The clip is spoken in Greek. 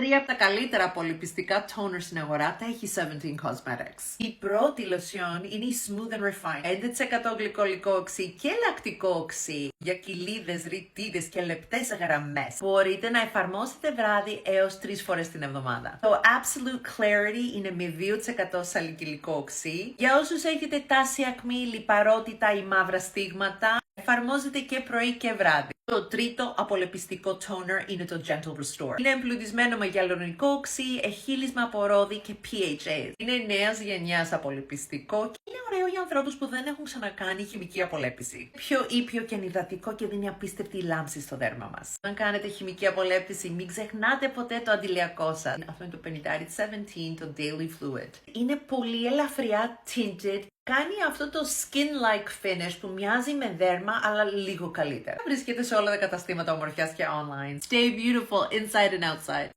3 από τα καλύτερα απολιπιστικά toner στην αγορά τα έχει 17 Cosmetics. Η πρώτη lotion είναι η Smooth and Refined. 5% γλυκολικό οξύ και λακτικό οξύ για κοιλίδες, ρητίδες και λεπτές γραμμές. Μπορείτε να εφαρμόσετε βράδυ έως 3 φορές την εβδομάδα. Το Absolute Clarity είναι με 2% σαλικυλικό οξύ. Για όσους έχετε τάση ακμή, λιπαρότητα ή μαύρα στίγματα, εφαρμόζεται και πρωί και βράδυ. Το τρίτο απολεπιστικό toner είναι το Gentle Restore. Είναι εμπλουτισμένο με γυαλουρονικό οξύ, εχύλισμα από ρόδι και PHA. Είναι νέας γενιάς απολεπιστικό και είναι ωραίο για ανθρώπους που δεν έχουν ξανακάνει χημική απολέπιση. Πιο ήπιο και ενυδατικό και δίνει απίστευτη λάμψη στο δέρμα μας. Αν κάνετε χημική απολέπιση, μην ξεχνάτε ποτέ το αντιλιακό σας. Αυτό είναι το 50-17, το Daily Fluid. Είναι πολύ ελαφριά tinted. Κάνει αυτό το skin-like finish που μοιάζει με δέρμα, αλλά λίγο καλύτερα. Βρίσκεται σε όλα τα καταστήματα ομορφιάς και online. Stay beautiful inside and outside.